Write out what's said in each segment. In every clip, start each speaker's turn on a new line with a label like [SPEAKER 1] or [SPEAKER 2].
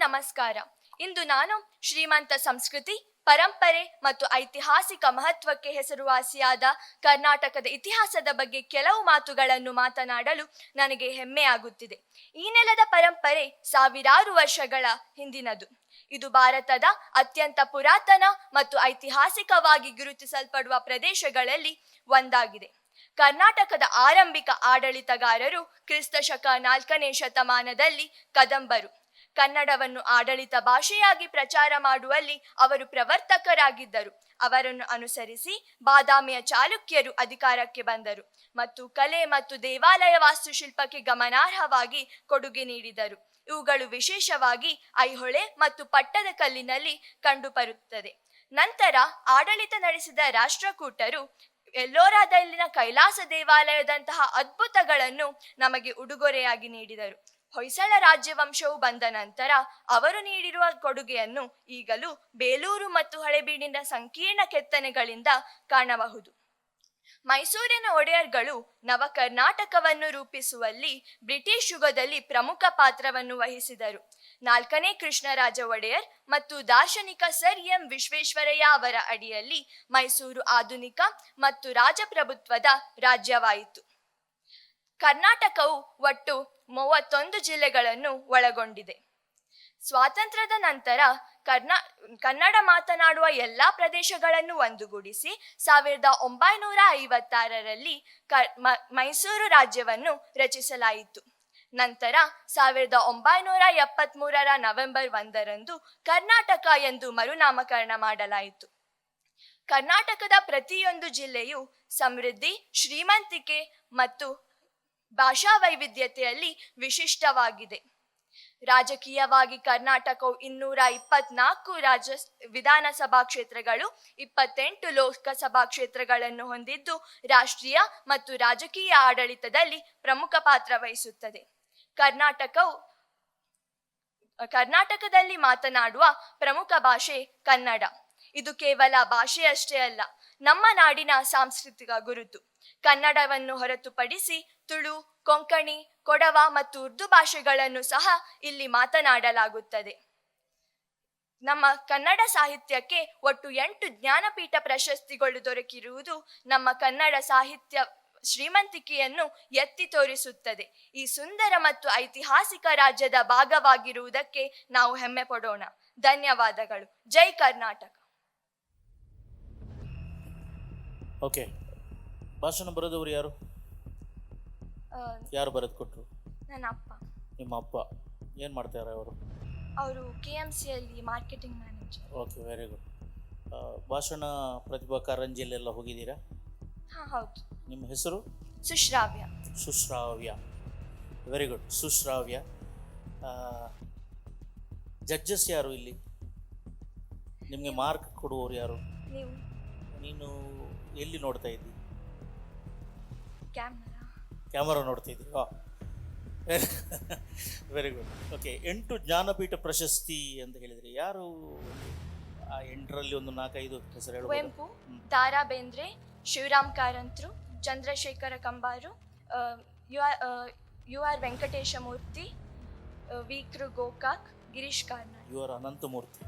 [SPEAKER 1] ನಮಸ್ಕಾರ. ಇಂದು ನಾನು ಶ್ರೀಮಂತ ಸಂಸ್ಕೃತಿ, ಪರಂಪರೆ ಮತ್ತು ಐತಿಹಾಸಿಕ ಮಹತ್ವಕ್ಕೆ ಹೆಸರುವಾಸಿಯಾದ ಕರ್ನಾಟಕದ ಇತಿಹಾಸದ ಬಗ್ಗೆ ಕೆಲವು ಮಾತುಗಳನ್ನು ಮಾತನಾಡಲು ನನಗೆ ಹೆಮ್ಮೆಯಾಗುತ್ತಿದೆ. ಈ ನೆಲದ ಪರಂಪರೆ ಸಾವಿರಾರು ವರ್ಷಗಳ ಹಿಂದಿನದು. ಇದು ಭಾರತದ ಅತ್ಯಂತ ಪುರಾತನ ಮತ್ತು ಐತಿಹಾಸಿಕವಾಗಿ ಗುರುತಿಸಲ್ಪಡುವ ಪ್ರದೇಶಗಳಲ್ಲಿ ಒಂದಾಗಿದೆ. ಕರ್ನಾಟಕದ ಆರಂಭಿಕ ಆಡಳಿತಗಾರರು ಕ್ರಿಸ್ತಶಕ 4ನೇ ಶತಮಾನದಲ್ಲಿ ಕದಂಬರು. ಕನ್ನಡವನ್ನು ಆಡಳಿತ ಭಾಷೆಯಾಗಿ ಪ್ರಚಾರ ಮಾಡುವಲ್ಲಿ ಅವರು ಪ್ರವರ್ತಕರಾಗಿದ್ದರು. ಅವರನ್ನು ಅನುಸರಿಸಿ ಬಾದಾಮಿಯ ಚಾಲುಕ್ಯರು ಅಧಿಕಾರಕ್ಕೆ ಬಂದರು ಮತ್ತು ಕಲೆ ಮತ್ತು ದೇವಾಲಯ ವಾಸ್ತುಶಿಲ್ಪಕ್ಕೆ ಗಮನಾರ್ಹವಾಗಿ ಕೊಡುಗೆ ನೀಡಿದರು. ಇವುಗಳು ವಿಶೇಷವಾಗಿ ಐಹೊಳೆ ಮತ್ತು ಪಟ್ಟದಕಲ್ಲಿನಲ್ಲಿ ಕಂಡುಬರುತ್ತದೆ. ನಂತರ ಆಡಳಿತ ನಡೆಸಿದ ರಾಷ್ಟ್ರಕೂಟರು ಎಲ್ಲೋರಾದಲ್ಲಿನ ಕೈಲಾಸ ದೇವಾಲಯದಂತಹ ಅದ್ಭುತಗಳನ್ನು ನಮಗೆ ಉಡುಗೊರೆಯಾಗಿ ನೀಡಿದರು. ಹೊಯ್ಸಳ ರಾಜ್ಯವಂಶವು ಬಂದ ನಂತರ ಅವರು ನೀಡಿರುವ ಕೊಡುಗೆಯನ್ನು ಈಗಲೂ ಬೇಲೂರು ಮತ್ತು ಹಳೆಬೀಡಿನ ಸಂಕೀರ್ಣ ಕೆತ್ತನೆಗಳಿಂದ ಕಾಣಬಹುದು. ಮೈಸೂರಿನ ಒಡೆಯರ್ಗಳು ನವ ಕರ್ನಾಟಕವನ್ನು ರೂಪಿಸುವಲ್ಲಿ ಬ್ರಿಟಿಷ್ ಯುಗದಲ್ಲಿ ಪ್ರಮುಖ ಪಾತ್ರವನ್ನು ವಹಿಸಿದರು. 4ನೇ ಕೃಷ್ಣರಾಜ ಒಡೆಯರ್ ಮತ್ತು ದಾರ್ಶನಿಕ ಸರ್ ಎಂ ವಿಶ್ವೇಶ್ವರಯ್ಯ ಅವರ ಅಡಿಯಲ್ಲಿ ಮೈಸೂರು ಆಧುನಿಕ ಮತ್ತು ರಾಜಪ್ರಭುತ್ವದ ರಾಜ್ಯವಾಯಿತು. ಕರ್ನಾಟಕವು ಒಟ್ಟು 31 ಜಿಲ್ಲೆಗಳನ್ನು ಒಳಗೊಂಡಿದೆ. ಸ್ವಾತಂತ್ರ್ಯದ ನಂತರ ಕನ್ನಡ ಮಾತನಾಡುವ ಎಲ್ಲಾ ಪ್ರದೇಶಗಳನ್ನು ಒಂದುಗೂಡಿಸಿ 1956ರಲ್ಲಿ ಮೈಸೂರು ರಾಜ್ಯವನ್ನು ರಚಿಸಲಾಯಿತು. ನಂತರ 1973ರ ನವೆಂಬರ್ 1ರಂದು ಕರ್ನಾಟಕ ಎಂದು ಮರುನಾಮಕರಣ ಮಾಡಲಾಯಿತು. ಕರ್ನಾಟಕದ ಪ್ರತಿಯೊಂದು ಜಿಲ್ಲೆಯು ಸಮೃದ್ಧಿ, ಶ್ರೀಮಂತಿಕೆ ಮತ್ತು ಭಾಷಾ ವೈವಿಧ್ಯತೆಯಲ್ಲಿ ವಿಶಿಷ್ಟವಾಗಿದೆ. ರಾಜಕೀಯವಾಗಿ ಕರ್ನಾಟಕವು 224 ವಿಧಾನಸಭಾ ಕ್ಷೇತ್ರಗಳು, 28 ಲೋಕಸಭಾ ಕ್ಷೇತ್ರಗಳನ್ನು ಹೊಂದಿದ್ದು ರಾಷ್ಟ್ರೀಯ ಮತ್ತು ರಾಜಕೀಯ ಆಡಳಿತದಲ್ಲಿ ಪ್ರಮುಖ ಪಾತ್ರ ವಹಿಸುತ್ತದೆ. ಕರ್ನಾಟಕದಲ್ಲಿ ಮಾತನಾಡುವ ಪ್ರಮುಖ ಭಾಷೆ ಕನ್ನಡ. ಇದು ಕೇವಲ ಭಾಷೆಯಷ್ಟೇ ಅಲ್ಲ, ನಮ್ಮ ನಾಡಿನ ಸಾಂಸ್ಕೃತಿಕ ಗುರುತು. ಕನ್ನಡವನ್ನು ಹೊರತುಪಡಿಸಿ ತುಳು, ಕೊಂಕಣಿ, ಕೊಡವ ಮತ್ತು ಉರ್ದು ಭಾಷೆಗಳನ್ನು ಸಹ ಇಲ್ಲಿ ಮಾತನಾಡಲಾಗುತ್ತದೆ. ನಮ್ಮ ಕನ್ನಡ ಸಾಹಿತ್ಯಕ್ಕೆ ಒಟ್ಟು 8 ಜ್ಞಾನಪೀಠ ಪ್ರಶಸ್ತಿಗಳು ದೊರಕಿರುವುದು ನಮ್ಮ ಕನ್ನಡ ಸಾಹಿತ್ಯ ಶ್ರೀಮಂತಿಕೆಯನ್ನು ಎತ್ತಿ ತೋರಿಸುತ್ತದೆ. ಈ ಸುಂದರ ಮತ್ತು ಐತಿಹಾಸಿಕ ರಾಜ್ಯದ ಭಾಗವಾಗಿರುವುದಕ್ಕೆ ನಾವು ಹೆಮ್ಮೆ ಪಡೋಣ. ಧನ್ಯವಾದಗಳು. ಜೈ ಕರ್ನಾಟಕ.
[SPEAKER 2] ಓಕೆ, ಭಾಷಣ ಬರೆದವರು ಯಾರು ಬರೆದು ಕೊಟ್ಟರು?
[SPEAKER 1] ನನ್ನ ಅಪ್ಪ.
[SPEAKER 2] ನಿಮ್ಮ ಅಪ್ಪ ಏನು ಮಾಡ್ತಾರೆ ಅವರು?
[SPEAKER 1] ಅವರು KMCಯಲ್ಲಿ marketing manager.
[SPEAKER 2] Okay, very good. ಭಾಷಣ ಪ್ರತಿಭಾ ಕಾರಂಜಿಯಲ್ಲೆಲ್ಲ ಹೋಗಿದ್ದೀರಾ?
[SPEAKER 1] ಹಾಂ, ಹೌದು.
[SPEAKER 2] ನಿಮ್ಮ ಹೆಸರು?
[SPEAKER 1] Sushravya.
[SPEAKER 2] Sushravya, very good. Sushravya. Judges ಯಾರು ಇಲ್ಲಿ? ನಿಮಗೆ ಮಾರ್ಕ್ ಕೊಡುವವರು ಯಾರು?
[SPEAKER 1] ನೀವು.
[SPEAKER 2] ನೀನು ಎಲ್ಲಿ ನೋಡ್ತಾ ಇದ್ದಿ?
[SPEAKER 1] ಕ್ಯಾಮರಾ
[SPEAKER 2] ನೋಡ್ತಾ ಇದ್ದಿ. Very good. ಓಕೆ, 8 ಜ್ಞಾನಪೀಠ ಪ್ರಶಸ್ತಿ ಅಂತ ಹೇಳಿದ್ರಿ. ಯಾರು ಆ 8ರಲ್ಲಿ ಒಂದು 4-5 ಹೆಸರು ಹೇಳಬಹುದು?
[SPEAKER 1] ಕುವೆಂಪು, ದಾರಾ ಬೇಂದ್ರೆ, ಶಿವರಾಮ್ ಕಾರಂತರು, ಚಂದ್ರಶೇಖರ ಕಂಬಾರು, U R Venkateshamurthy, V Kru Gokak, Girish Karnad.
[SPEAKER 2] U R Ananthamurthy.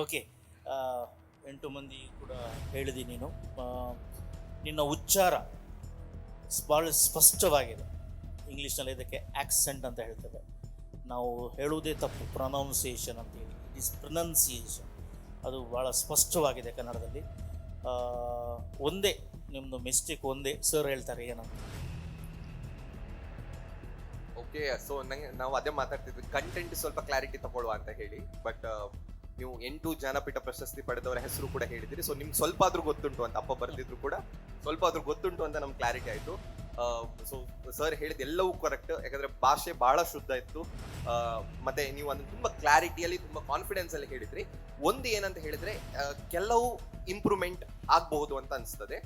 [SPEAKER 2] Okay, 8 ಮಂದಿ ಕೂಡ ಹೇಳಿದಿ ನೀನು. ನಿನ್ನ ಉಚ್ಚಾರ ಭಾಳ ಸ್ಪಷ್ಟವಾಗಿದೆ. ಇಂಗ್ಲೀಷ್ನಲ್ಲಿ ಇದಕ್ಕೆ ಆಕ್ಸೆಂಟ್ ಅಂತ ಹೇಳ್ತೇವೆ. ನಾವು ಹೇಳುವುದೇ ತಪ್ಪು, ಪ್ರೊನೌನ್ಸಿಯೇಷನ್ ಅಂತ ಹೇಳಿ. It is pronunciation. ಅದು ಭಾಳ ಸ್ಪಷ್ಟವಾಗಿದೆ ಕನ್ನಡದಲ್ಲಿ. ಒಂದೇ ನಿಮ್ಮದು ಮಿಸ್ಟೇಕ್, ಒಂದೇ. ಸರ್ ಹೇಳ್ತಾರೆ ಏನಂತ.
[SPEAKER 3] ಓಕೆ, ಸೊ ನಾವು ಅದೇ ಮಾತಾಡ್ತಿದ್ವಿ, ಕಂಟೆಂಟ್ ಸ್ವಲ್ಪ ಕ್ಲಾರಿಟಿ ತಗೊಳ್ಳುವ ಅಂತ ಹೇಳಿ. ಬಟ್ ನೀವು 8 ಜ್ಞಾನಪೀಠ ಪ್ರಶಸ್ತಿ ಪಡೆದವರ ಹೆಸರು ಕೂಡ ಹೇಳಿದಿರಿ. ಸೊ ನಿಮ್ಗೆ ಸ್ವಲ್ಪ ಆದ್ರೂ ಗೊತ್ತುಂಟು ಅಂತ, ಅಪ್ಪ ಬರ್ತಿದ್ರು ಕೂಡ ಸ್ವಲ್ಪ ಆದ್ರೂ ಗೊತ್ತುಂಟು ಅಂತ ನಮ್ಗೆ ಕ್ಲಾರಿಟಿ ಆಯಿತು. ಸೊ ಸರ್ ಹೇಳಿದ ಎಲ್ಲವೂ ಕರೆಕ್ಟ್. ಯಾಕಂದ್ರೆ ಭಾಷೆ ಬಹಳ ಶುದ್ಧ ಇತ್ತು. ಮತ್ತೆ ನೀವು ಅದನ್ನು ತುಂಬಾ ಕ್ಲಾರಿಟಿಯಲ್ಲಿ, ತುಂಬಾ ಕಾನ್ಫಿಡೆನ್ಸ್ ಅಲ್ಲಿ ಹೇಳಿದ್ರಿ. ಒಂದು ಏನಂತ ಹೇಳಿದ್ರೆ, ಕೆಲವು ಇಂಪ್ರೂವ್ಮೆಂಟ್ ಆಗಬಹುದು ಅಂತ ಅನಿಸ್ತದೆ.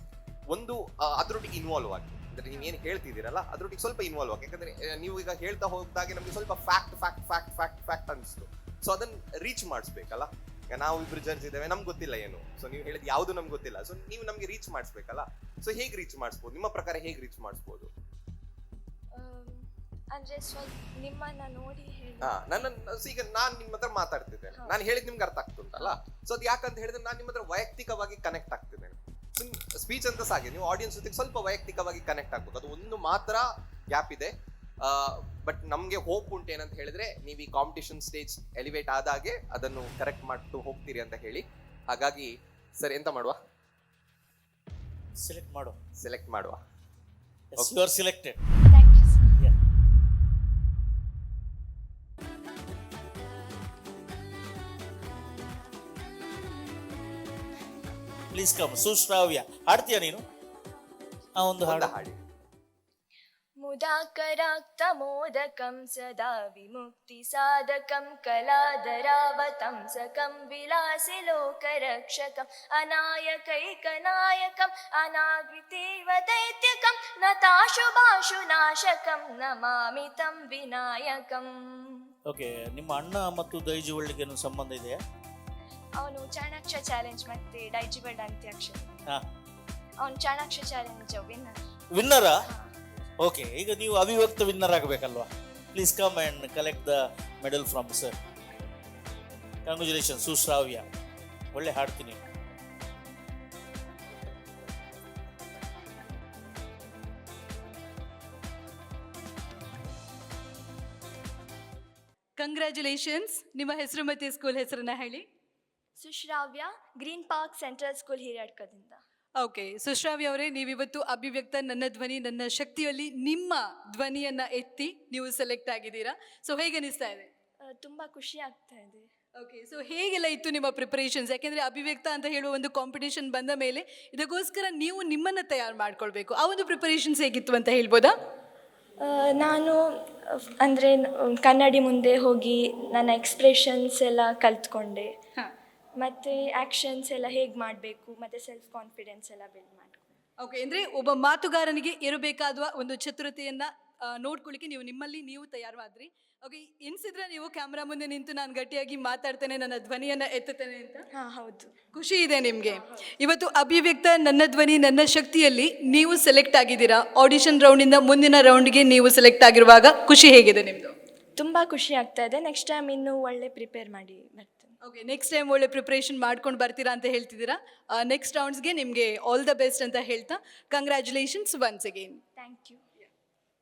[SPEAKER 3] ಒಂದು ಅದ್ರೊಟ್ಟಿಗೆ ಇನ್ವಾಲ್ವ್ ಆಗಿ, ಅಂದ್ರೆ ನೀವೇನು ಹೇಳ್ತಿದ್ದೀರಲ್ಲ ಅದ್ರೊಟ್ಟಿಗೆ ಸ್ವಲ್ಪ ಇನ್ವಾಲ್ವ್ ಆಗಿ. ಯಾಕಂದ್ರೆ ನೀವು ಈಗ ಹೇಳ್ತಾ ಹೋದಾಗೆ ನಮ್ಗೆ ಸ್ವಲ್ಪ ಫ್ಯಾಕ್ಟ್ ಅನಿಸ್ತು. ಸೊ ಅದನ್ನ ರೀಚ್ ಮಾಡಿಸ್ಬೇಕಲ್ಲ. ಈಗ ನಾವು ಇಬ್ರು ಜಡ್ಜ್ ಇದ್ದೇವೆ, ನಮ್ಗೆ ಗೊತ್ತಿಲ್ಲ ಏನು. ಸೊ ನೀವು ಹೇಳಿದ ಯಾವುದು ನಮ್ಗೆ ಗೊತ್ತಿಲ್ಲ. ಸೊ ನೀವು ನಮ್ಗೆ ರೀಚ್ ಮಾಡಿಸ್ಬೇಕಲ್ಲ. ಸೊ ಹೇಗೆ ರೀಚ್ ಮಾಡಿಸ್ಬೋದು? ನಿಮ್ಮ ಪ್ರಕಾರ ಹೇಗೆ ರೀಚ್ ಮಾಡಿಸ್ಬೋದು?
[SPEAKER 1] ಅಂದರೆ ಸ್ವಲ್ಪ ನಿಮ್ಮನ್ನ ನೋಡಿ ಹೇಳಿ.
[SPEAKER 3] ಈಗ ನಾನು ನಿಮ್ಮ ಹತ್ರ ಮಾತಾಡ್ತಿದ್ದೇನೆ, ನಾನು ಹೇಳಿದ್ ನಿಮ್ಗೆ ಅರ್ಥ ಆಗ್ತುಂಟಲ್ಲ. ಸೊ ಅದು ಯಾಕಂತ ಹೇಳಿದ್ರೆ ನಾನು ನಿಮ್ಮ ಹತ್ರ ವೈಯಕ್ತಿಕವಾಗಿ ಕನೆಕ್ಟ್ ಆಗ್ತಿದ್ದೇನೆ. ಸ್ಪೀಚ್ ಅಂತ ಸಾಗಿ ನೀವು ಆಡಿಯನ್ಸ್ ಜೊತೆಗೆ ಸ್ವಲ್ಪ ವೈಯಕ್ತಿಕವಾಗಿ ಕನೆಕ್ಟ್ ಆಗ್ಬೇಕು. ಅದು ಒಂದು ಮಾತ್ರ ಗ್ಯಾಪ್ ಇದೆ. ಬಟ್ ನಮ್ಗೆ ಹೋಪ್ ಉಂಟು ಏನಂತ ಹೇಳಿದ್ರೆ ನೀವು ಈ ಕಾಂಪಿಟೇಷನ್ ಸ್ಟೇಜ್ ಎಲಿವೇಟ್ ಆದಾಗೆ ಅದನ್ನು ಕರೆಕ್ಟ್ ಮಾಡ್ತು ಹೋಗ್ತೀರಿ ಅಂತ ಹೇಳಿ. ಹಾಗಾಗಿ ಸರ್ ಎಂತ ಮಾಡುವ,
[SPEAKER 2] ಸೆಲೆಕ್ಟ್ ಮಾಡುವ.
[SPEAKER 1] Thank
[SPEAKER 2] you are selected.
[SPEAKER 1] You sir.
[SPEAKER 2] Please come. Sushravya, ಹಾಡ್ತೀಯ ನೀನು? ಒಂದು ಹಾಡು
[SPEAKER 3] ಹಾಡಿ.
[SPEAKER 1] ಮುದಾಕರಾಕ್ತಮೋದಕಂ ಸದಾ ವಿಮುಕ್ತಿ ಸಾಧಕಂ ಕಲಾದರಾವತಂಸಕಂ ವಿಲಾಸಿ ಲೋಕರಕ್ಷಕಂ ಅನಾಯಕೈಕನಾಯಕಂ ಅನಾಗ್ರಿತೇವ ದೈತ್ಯಕಂ ನತಾಶುಭಾಶು ನಾಶಕಂ ನಮಾಮಿ ತಂ ವಿನಾಯಕಂ.
[SPEAKER 2] ಓಕೆ, ನಿಮ್ಮ ಅಣ್ಣ ಮತ್ತು ದೈಜುವಳ್ಳಿಗೆ ಏನು ಸಂಬಂಧ ಇದೆಯಾ?
[SPEAKER 1] ಅವನು ಚಾಣಾಕ್ಷ ಚಾಲೆಂಜ್ ಮತ್ತೆ ಡೈಜಿಬಲ್ಡ್ ಅಂತ್ಯಾಕ್ಷರಿ.
[SPEAKER 2] ಹಾ,
[SPEAKER 1] ಅವನು ಚಾಣಾಕ್ಷ ಚಾಲೆಂಜ್ ವಿನ್ನರ್.
[SPEAKER 2] ವಿನ್ನರಾ? ಓಕೆ, ಈಗ ನೀವು ಅವಿಭಕ್ತ ವಿನ್ನರ್ ಆಗಬೇಕಲ್ವಾ? Please come and collect the medal from sir. Congratulation Sushravya, ಒಳ್ಳೆ ಹಾಡ್ತೀನಿ.
[SPEAKER 4] ಕಂಗ್ರ್ಯಾಚುಲೇಷನ್ಸ್. ನಿಮ್ಮ ಹೆಸರು ಮತ್ತು ಸ್ಕೂಲ್ ಹೆಸರನ್ನ ಹೇಳಿ.
[SPEAKER 1] Sushravya, green park central school ಹಿರಿಯಡ್ಕದಿಂದ.
[SPEAKER 4] ಓಕೆ, ಸುಶ್ರಾವ್ಯ ಅವರೇ, ನೀವಿವತ್ತು ಅಭಿವ್ಯಕ್ತ ನನ್ನ ಧ್ವನಿ ನನ್ನ ಶಕ್ತಿಯಲ್ಲಿ ನಿಮ್ಮ ಧ್ವನಿಯನ್ನ ಎತ್ತಿ ನೀವು ಸೆಲೆಕ್ಟ್ ಆಗಿದ್ದೀರಾ. ಸೊ ಹೇಗೆ ಅನಿಸ್ತಾ ಇದೆ?
[SPEAKER 1] ತುಂಬ ಖುಷಿ ಆಗ್ತಾ ಇದೆ.
[SPEAKER 4] ಓಕೆ, ಸೊ ಹೇಗೆಲ್ಲ ಇತ್ತು ನಿಮ್ಮ ಪ್ರಿಪರೇಷನ್ಸ್? ಯಾಕೆಂದರೆ ಅಭಿವ್ಯಕ್ತ ಅಂತ ಹೇಳುವ ಒಂದು ಕಾಂಪಿಟೇಷನ್ ಬಂದ ಮೇಲೆ ಇದಕ್ಕೋಸ್ಕರ ನೀವು ನಿಮ್ಮನ್ನು ತಯಾರು ಮಾಡ್ಕೊಳ್ಬೇಕು. ಆ ಒಂದು ಪ್ರಿಪರೇಷನ್ಸ್ ಹೇಗಿತ್ತು ಅಂತ ಹೇಳ್ಬೋದಾ?
[SPEAKER 1] ನಾನು ಅಂದರೆ ಕನ್ನಡಿ ಮುಂದೆ ಹೋಗಿ ನನ್ನ ಎಕ್ಸ್ಪ್ರೆಷನ್ಸ್ ಎಲ್ಲ ಕಲ್ತ್ಕೊಂಡೆ. ಮತ್ತು ಆ್ಯಕ್ಷನ್ಸ್ ಎಲ್ಲ ಹೇಗೆ ಮಾಡಬೇಕು ಮತ್ತು ಸೆಲ್ಫ್ ಕಾನ್ಫಿಡೆನ್ಸ್ ಎಲ್ಲ ಬಿಲ್ಡ್ ಮಾಡ್ಕೊಂಡು.
[SPEAKER 4] ಓಕೆ, ಅಂದರೆ ಒಬ್ಬ ಮಾತುಗಾರನಿಗೆ ಇರಬೇಕಾದ ಒಂದು ಚತುರತೆಯನ್ನು ನೋಡ್ಕೊಳ್ಳಿಕ್ಕೆ ನಿಮ್ಮಲ್ಲಿ ನೀವು ತಯಾರು ಮಾಡಿದ್ರಿ. ಓಕೆ, ಎನಿಸಿದ್ರೆ ನೀವು ಕ್ಯಾಮ್ರಾ ಮುಂದೆ ನಿಂತು ನಾನು ಗಟ್ಟಿಯಾಗಿ ಮಾತಾಡ್ತೇನೆ, ನನ್ನ ಧ್ವನಿಯನ್ನು ಎತ್ತುತ್ತೇನೆ ಅಂತ?
[SPEAKER 1] ಹಾಂ, ಹೌದು.
[SPEAKER 4] ಖುಷಿ ಇದೆ ನಿಮಗೆ. ಇವತ್ತು ಅಭಿವ್ಯಕ್ತ ನನ್ನ ಧ್ವನಿ ನನ್ನ ಶಕ್ತಿಯಲ್ಲಿ ನೀವು ಸೆಲೆಕ್ಟ್ ಆಗಿದ್ದೀರಾ. ಆಡಿಷನ್ ರೌಂಡಿಂದ ಮುಂದಿನ ರೌಂಡ್ಗೆ ನೀವು ಸೆಲೆಕ್ಟ್ ಆಗಿರುವಾಗ ಖುಷಿ ಹೇಗಿದೆ ನಿಮ್ಮದು?
[SPEAKER 1] ತುಂಬ ಖುಷಿ ಆಗ್ತಾ ಇದೆ. ನೆಕ್ಸ್ಟ್ ಟೈಮ್ ಇನ್ನೂ ಒಳ್ಳೆ ಪ್ರಿಪೇರ್ ಮಾಡಿ ಬರ್ತೇನೆ.
[SPEAKER 4] ಓಕೆ, ನೆಕ್ಸ್ಟ್ ಟೈಮ್ ಒಳ್ಳೆ ಪ್ರಿಪ್ರೇಷನ್ ಮಾಡ್ಕೊಂಡು ಬರ್ತೀರಾ ಅಂತ ಹೇಳ್ತಿದ್ದೀರಾ. ನೆಕ್ಸ್ಟ್ ರೌಂಡ್ಸ್ಗೆ ನಿಮಗೆ ಆಲ್ ದ ಬೆಸ್ಟ್ ಅಂತ ಹೇಳ್ತಾ congratulations once again.
[SPEAKER 1] Thank you.